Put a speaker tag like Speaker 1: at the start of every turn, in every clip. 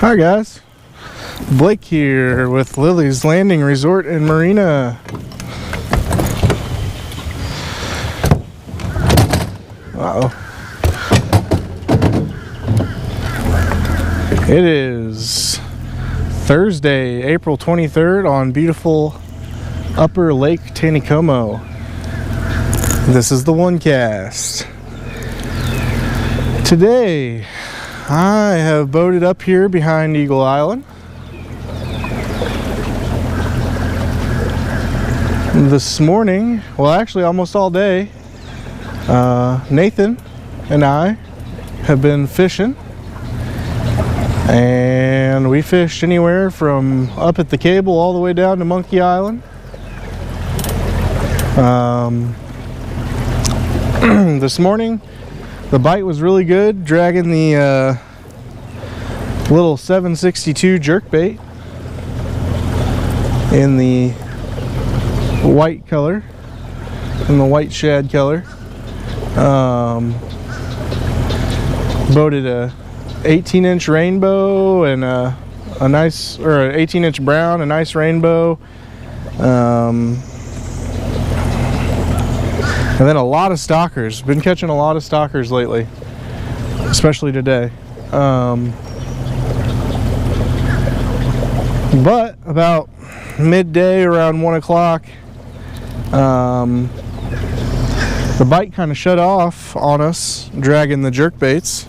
Speaker 1: Hi guys, Blake here with Lilleys Landing Resort and Marina. It is Thursday, April 23rd on beautiful Upper Lake Taneycomo. This is the One Cast. Today I have boated up here behind Eagle Island. This morning, well actually almost all day, Nathan and I have been fishing, and we fished anywhere from up at the cable all the way down to Monkey Island. This morning the bite was really good, dragging the little 762 jerkbait in the white color, in the white shad color. Boated a 18-inch rainbow and a nice, or an 18-inch brown, a nice rainbow. And then a lot of stalkers. Been catching a lot of stalkers lately, especially today. But about midday, around 1 o'clock, the bite kind of shut off on us, dragging the jerk baits.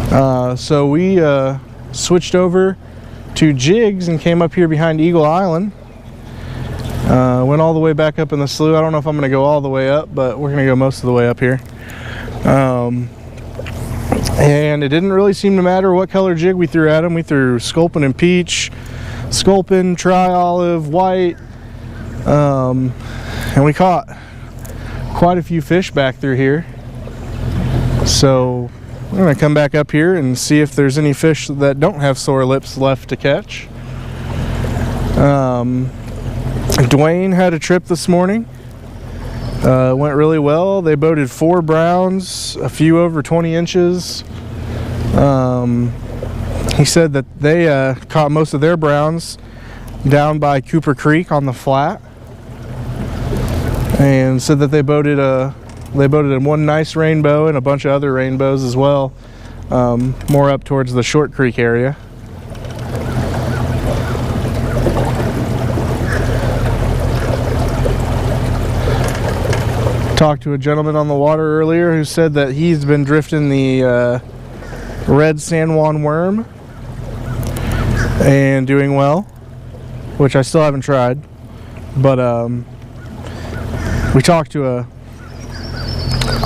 Speaker 1: So we switched over to jigs and came up here behind Eagle Island. Went all the way back up in the slough. I don't know if I'm going to go all the way up, but we're going to go most of the way up here. And it didn't really seem to matter what color jig we threw at them. We threw sculpin and peach, sculpin, tri-olive, white, and we caught quite a few fish back through here. So we're going to come back up here and see if there's any fish that don't have sore lips left to catch. Dwayne had a trip this morning. Went really well. They boated 4 browns, a few over 20 inches. He said that they caught most of their browns down by Cooper Creek on the flat, and said that they boated one nice rainbow and a bunch of other rainbows as well, more up towards the Short Creek area. Talked to a gentleman on the water earlier who said that he's been drifting the red San Juan worm and doing well, which I still haven't tried. But we talked to a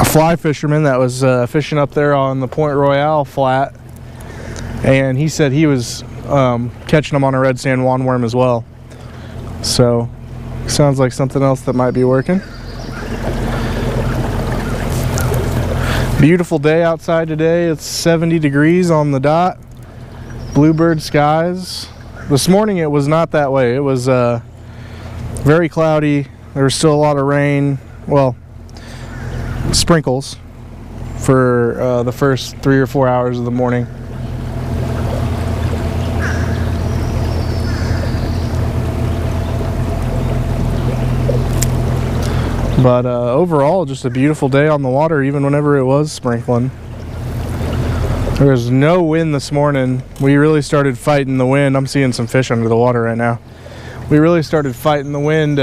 Speaker 1: fly fisherman that was fishing up there on the Point Royale flat, and he said he was catching them on a red San Juan worm as well. So sounds like something else that might be working. Beautiful day outside today. It's 70 degrees on the dot. Bluebird skies. This morning it was not that way. It was very cloudy. There was still a lot of rain. Well, sprinkles for the first 3 or 4 hours of the morning. But overall, just a beautiful day on the water, even whenever it was sprinkling. There was no wind this morning. We really started fighting the wind. I'm seeing some fish under the water right now. We really started fighting the wind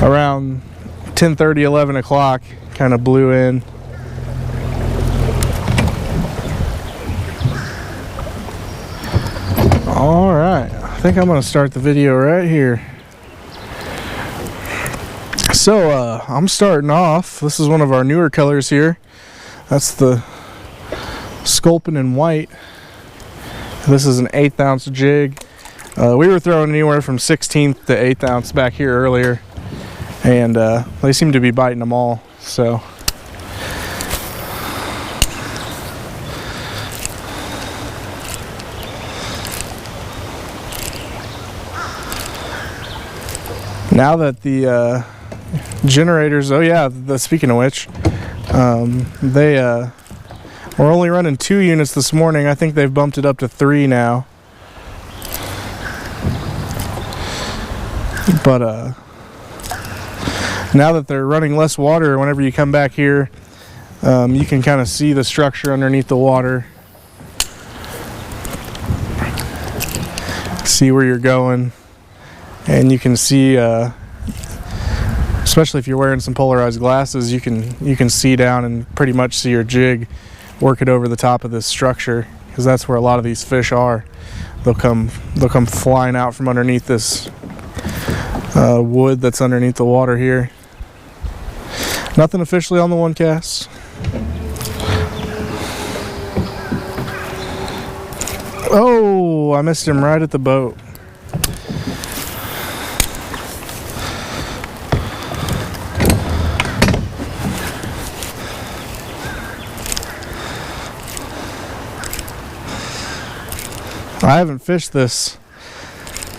Speaker 1: around 10:30, 11 o'clock. Kind of blew in. All right, I think I'm going to start the video right here. So I'm starting off. This is one of our newer colors here. That's the sculpin and white. This is an 1/8 ounce jig. We were throwing anywhere from 1/16 to 1/8 ounce back here earlier, and they seem to be biting them all. So now that the generators, oh yeah, speaking of which, We're only running 2 units this morning. I think they've bumped it up to 3 now. But now that they're running less water, whenever you come back here, you can kind of see the structure underneath the water. See where you're going, and you can see, especially if you're wearing some polarized glasses, you can see down and pretty much see your jig work it over the top of this structure, because that's where a lot of these fish are. They'll come flying out from underneath this wood that's underneath the water here. Nothing officially on the one cast. Oh, I missed him right at the boat. I haven't fished this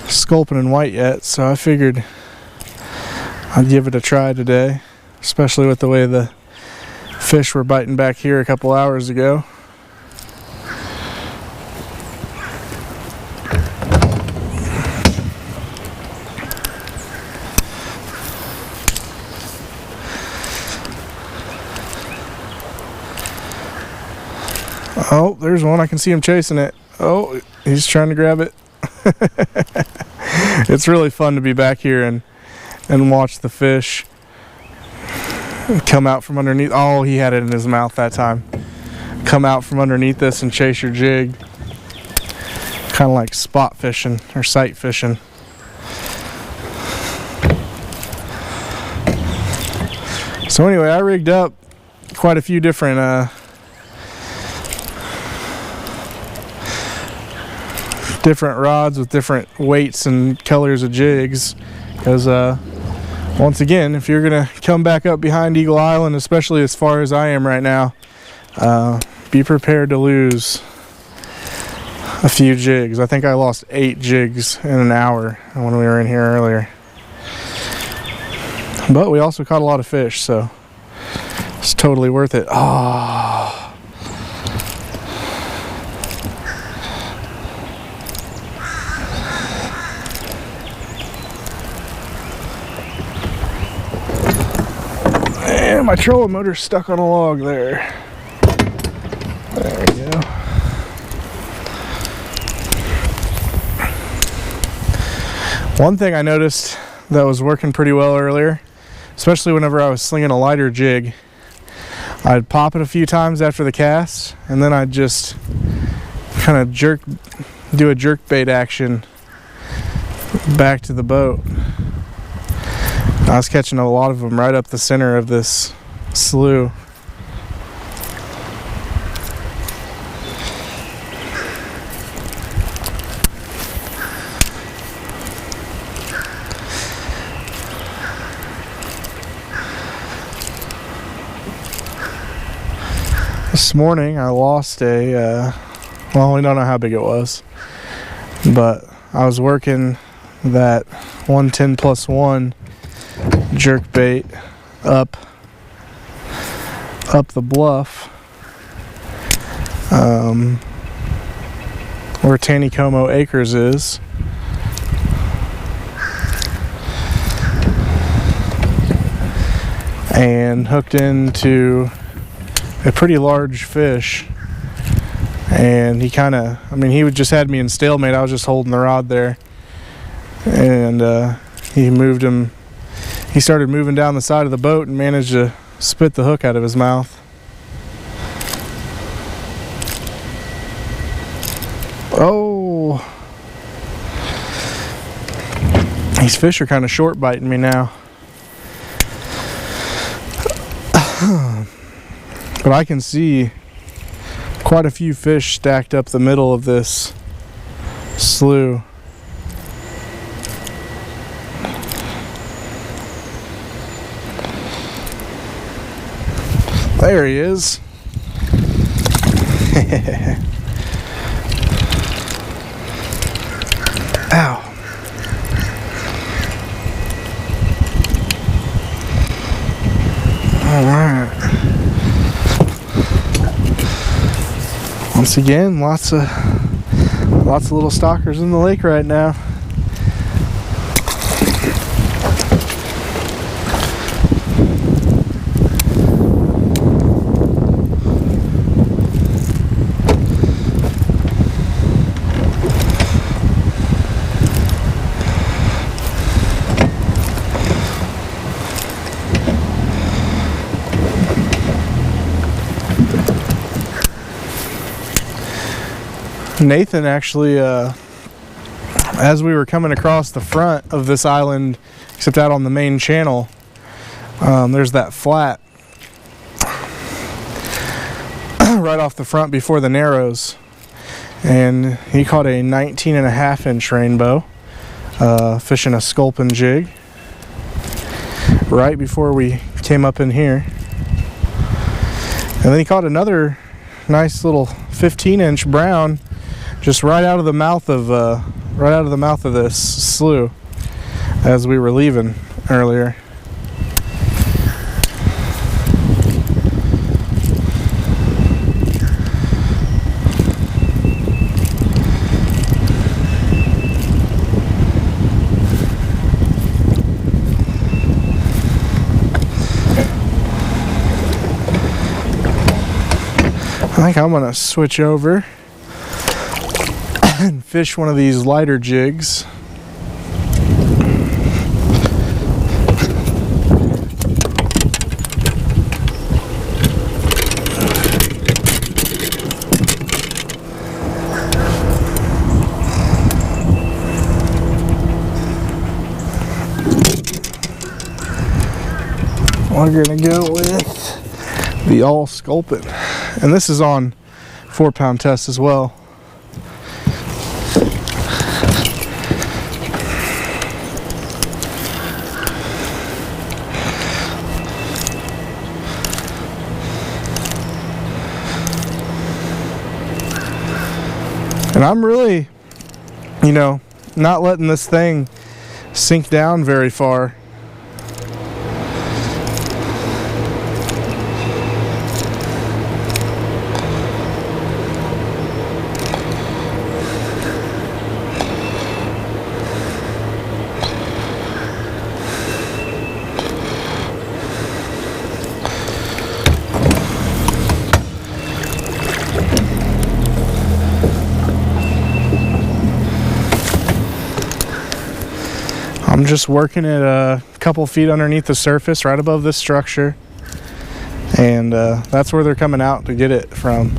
Speaker 1: sculpin and white yet, so I figured I'd give it a try today, especially with the way the fish were biting back here a couple hours ago. Oh, there's one. I can see him chasing it. Oh, he's trying to grab it. It's really fun to be back here and watch the fish come out from underneath. Oh, he had it in his mouth that time. Come out from underneath this and chase your jig. Kind of like spot fishing or sight fishing. So anyway, I rigged up quite a few different different rods with different weights and colors of jigs, because once again, if you're gonna come back up behind Eagle Island, especially as far as I am right now, be prepared to lose a few jigs. I think I lost 8 jigs in an hour when we were in here earlier, but we also caught a lot of fish, so it's totally worth it. Oh, my trolling motor's stuck on a log there. There we go. One thing I noticed that was working pretty well earlier, especially whenever I was slinging a lighter jig, I'd pop it a few times after the cast, and then I'd just kind of do a jerk bait action back to the boat. I was catching a lot of them right up the center of this slough. This morning I lost a, well, we don't know how big it was, but I was working that 110+1 jerk bait up the bluff where Taneycomo Acres is, and hooked into a pretty large fish, and he kind of, I mean, he just had me in stalemate. I was just holding the rod there, and he started moving down the side of the boat and managed to spit the hook out of his mouth. Oh, these fish are kind of short biting me now. But I can see quite a few fish stacked up the middle of this slough. There he is. Ow. All right. Once again, lots of little stalkers in the lake right now. Nathan actually, as we were coming across the front of this island, except out on the main channel, there's that flat right off the front before the narrows, and he caught a 19.5-inch rainbow, fishing a sculpin jig right before we came up in here. And then he caught another nice little 15-inch brown just right out of the mouth of this slough as we were leaving earlier. I think I'm gonna switch over and fish one of these lighter jigs. We're gonna go with the all sculpin, and this is on 4-pound test as well. And I'm really, not letting this thing sink down very far. I'm just working it a couple feet underneath the surface, right above this structure, and that's where they're coming out to get it from.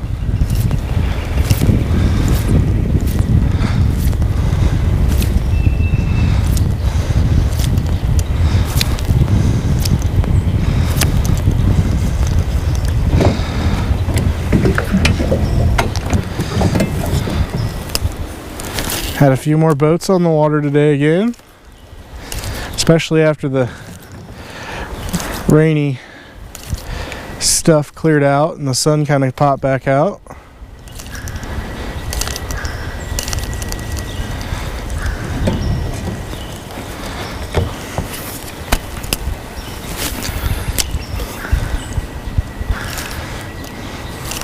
Speaker 1: Had a few more boats on the water today again, especially after the rainy stuff cleared out and the sun kind of popped back out.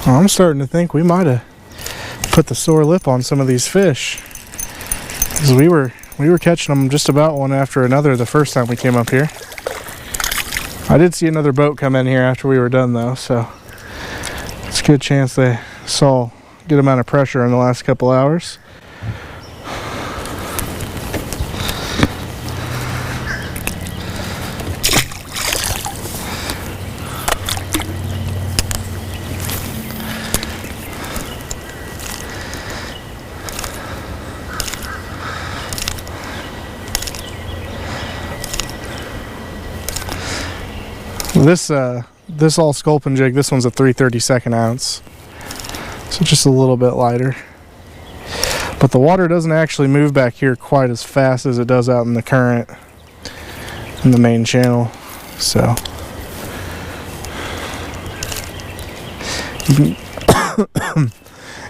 Speaker 1: I'm starting to think we might have put the sore lip on some of these fish, because we were catching them just about one after another the first time we came up here. I did see another boat come in here after we were done though, so it's a good chance they saw a good amount of pressure in the last couple hours. This all sculpin jig, this one's a 3/32 ounce, so just a little bit lighter. But the water doesn't actually move back here quite as fast as it does out in the current in the main channel, so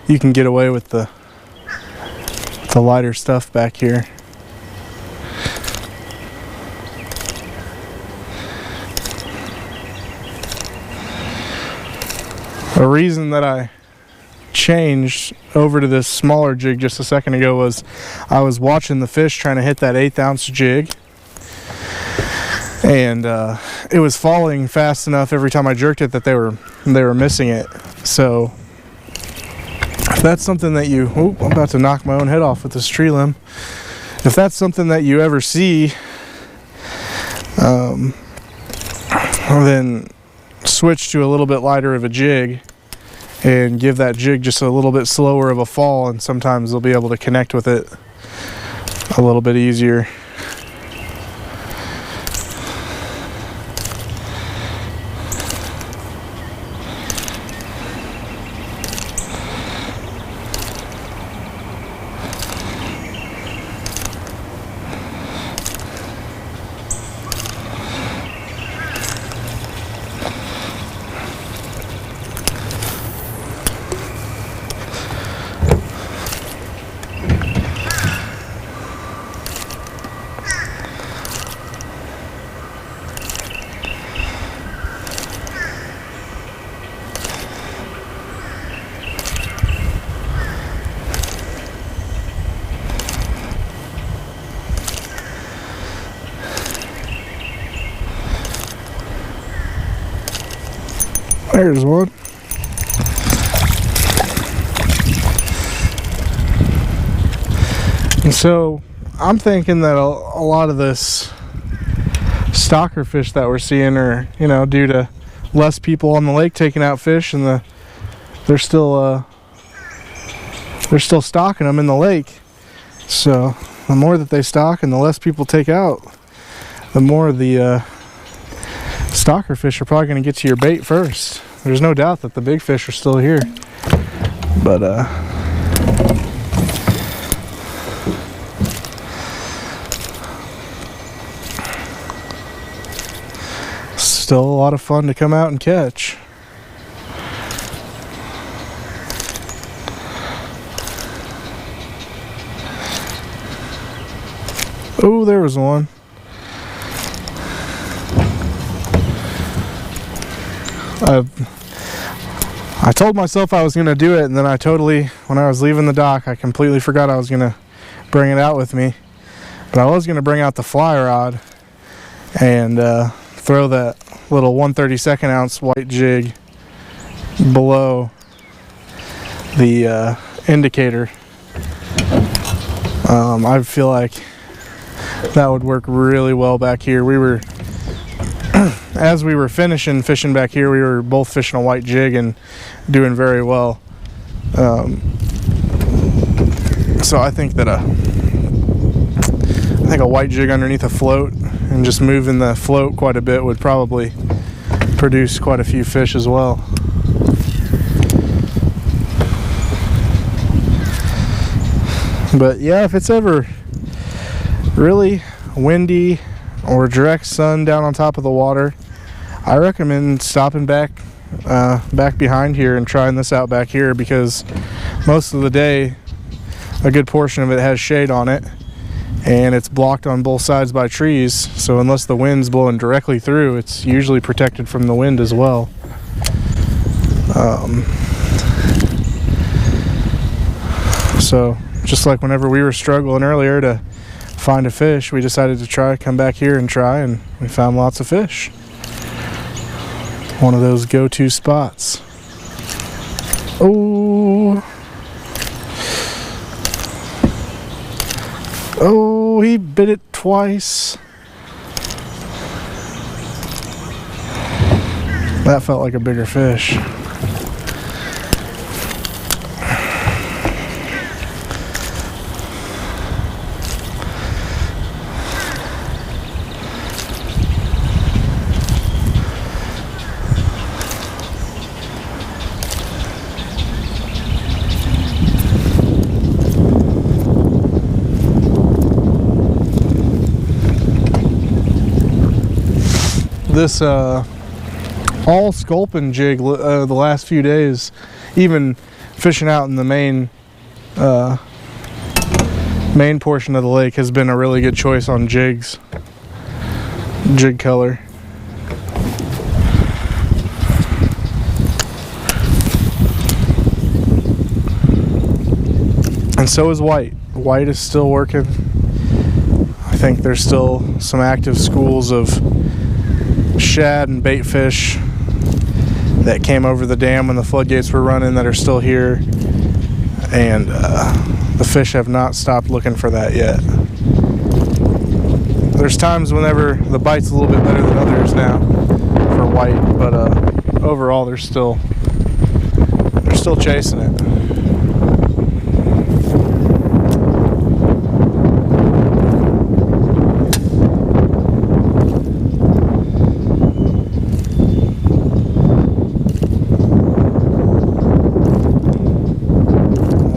Speaker 1: you can get away with the lighter stuff back here. A reason that I changed over to this smaller jig just a second ago was I was watching the fish trying to hit that 1/8 ounce jig, and it was falling fast enough every time I jerked it that they were missing it. So if that's something that you, I'm about to knock my own head off with this tree limb. If that's something that you ever see, then switch to a little bit lighter of a jig and give that jig just a little bit slower of a fall, and sometimes they'll be able to connect with it a little bit easier. There's one. And so I'm thinking that a lot of this stocker fish that we're seeing are, due to less people on the lake taking out fish, and they're still stocking them in the lake. So the more that they stock and the less people take out, the more the stocker fish are probably going to get to your bait first. There's no doubt that the big fish are still here, but still a lot of fun to come out and catch. Oh, there was one. I told myself I was going to do it, and then when I was leaving the dock, I completely forgot I was going to bring it out with me. But I was going to bring out the fly rod and throw that little 1/32 ounce white jig below the indicator. I feel like that would work really well back here. As we were finishing fishing back here, we were both fishing a white jig and doing very well. So I think that a white jig underneath a float and just moving the float quite a bit would probably produce quite a few fish as well. But yeah, if it's ever really windy or direct sun down on top of the water, I recommend stopping back behind here and trying this out back here, because most of the day a good portion of it has shade on it and it's blocked on both sides by trees, so unless the wind's blowing directly through, it's usually protected from the wind as well. So just like whenever we were struggling earlier to find a fish, we decided to come back here and try, and we found lots of fish. One of those go-to spots. Oh, he bit it twice. That felt like a bigger fish. This all sculpin jig the last few days, even fishing out in the main portion of the lake, has been a really good choice on jig color. And so is white. White is still working. I think there's still some active schools of shad and bait fish that came over the dam when the floodgates were running that are still here, and the fish have not stopped looking for that yet. There's times whenever the bite's a little bit better than others now for white, but overall they're still chasing it.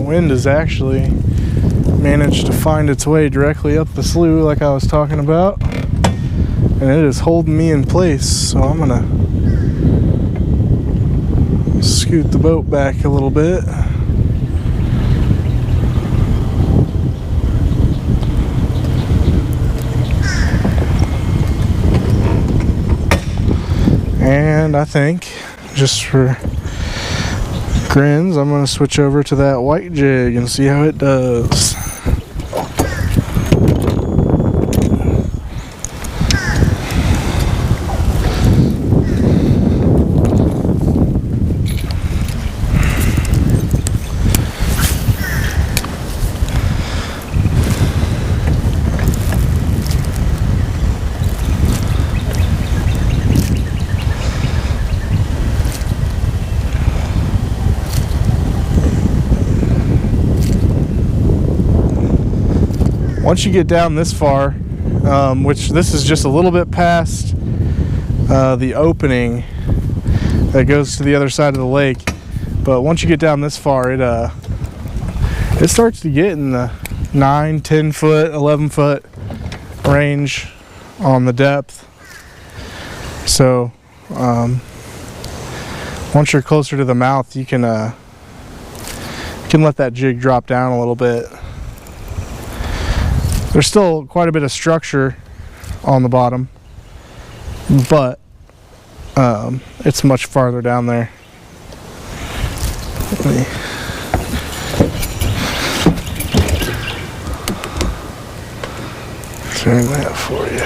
Speaker 1: Wind has actually managed to find its way directly up the slough like I was talking about, and it is holding me in place, so I'm gonna scoot the boat back a little bit. And I think, just for grins, I'm going to switch over to that white jig and see how it does. Once you get down this far, which this is just a little bit past the opening that goes to the other side of the lake, but once you get down this far, it starts to get in the 9, 10 foot, 11 foot range on the depth. So once you're closer to the mouth, you can let that jig drop down a little bit. There's still quite a bit of structure on the bottom, but it's much farther down there. Let me turn that for you.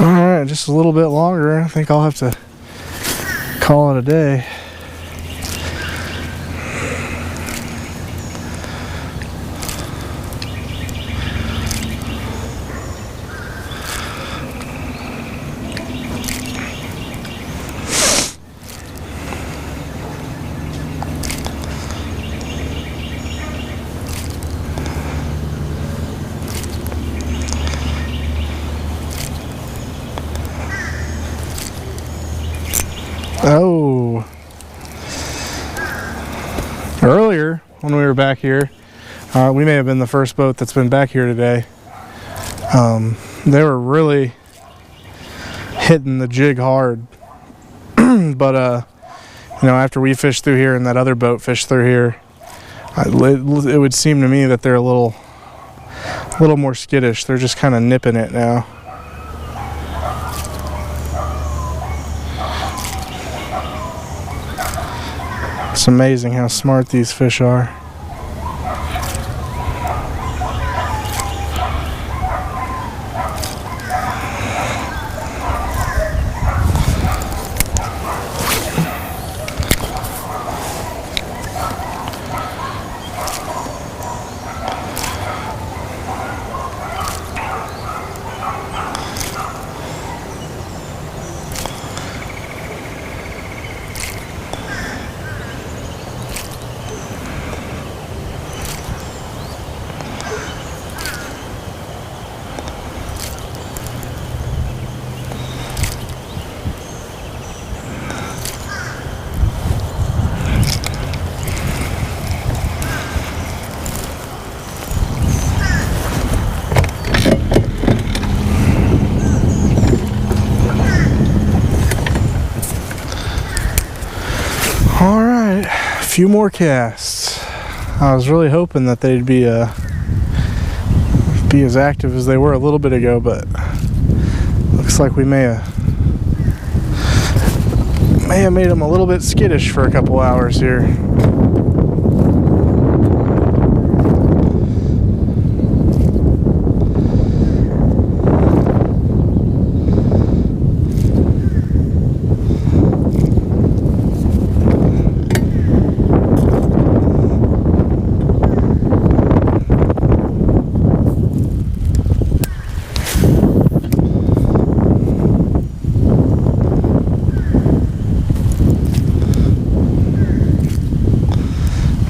Speaker 1: Alright, just a little bit longer. I think I'll have to call it a day. Oh, earlier when we were back here, we may have been the first boat that's been back here today. They were really hitting the jig hard, but you know, after we fished through here and that other boat fished through here, it would seem to me that they're a little more skittish. They're just kind of nipping it now. It's amazing how smart these fish are. Alright, a few more casts. I was really hoping that they'd be as active as they were a little bit ago, but looks like we may may have made them a little bit skittish for a couple hours here.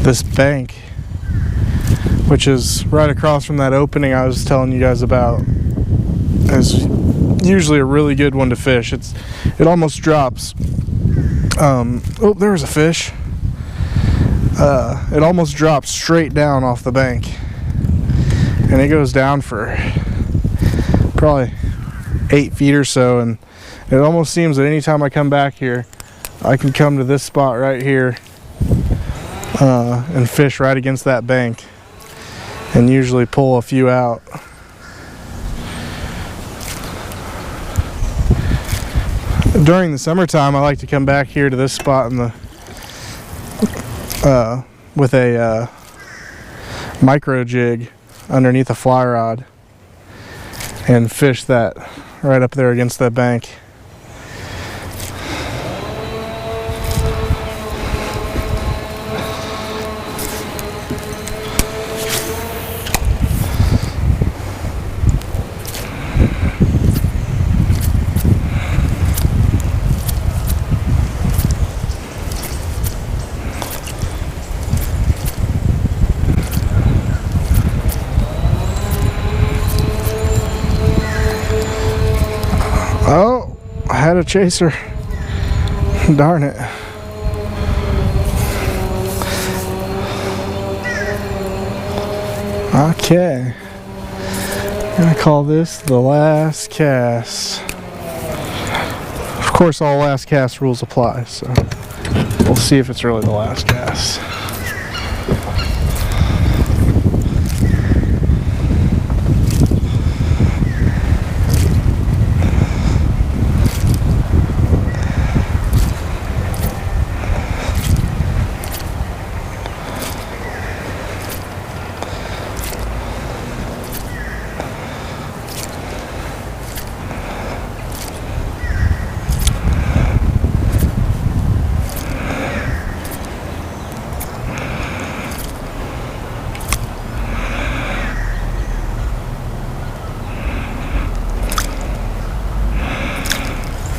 Speaker 1: This bank, which is right across from that opening I was telling you guys about, is usually a really good one to fish. It almost drops. Oh, there was a fish. It almost drops straight down off the bank, and it goes down for probably 8 feet or so. And it almost seems that anytime I come back here, I can come to this spot right here and fish right against that bank and usually pull a few out. During the summertime, I like to come back here to this spot in the with a micro jig underneath a fly rod and fish that right up there against that bank. Oh, I had a chaser. Darn it. Okay. I'm gonna call this the last cast. Of course, all last cast rules apply, so we'll see if it's really the last cast.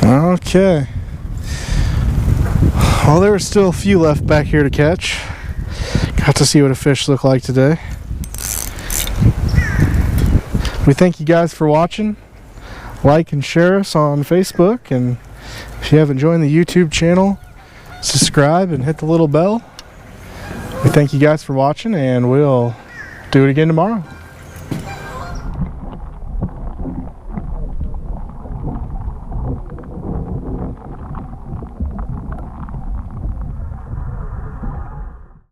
Speaker 1: Okay. Well, there are still a few left back here to catch. Got to see what a fish looked like today. We thank you guys for watching. Like and share us on Facebook, and if you haven't joined the YouTube channel, subscribe and hit the little bell. We thank you guys for watching, and we'll do it again tomorrow.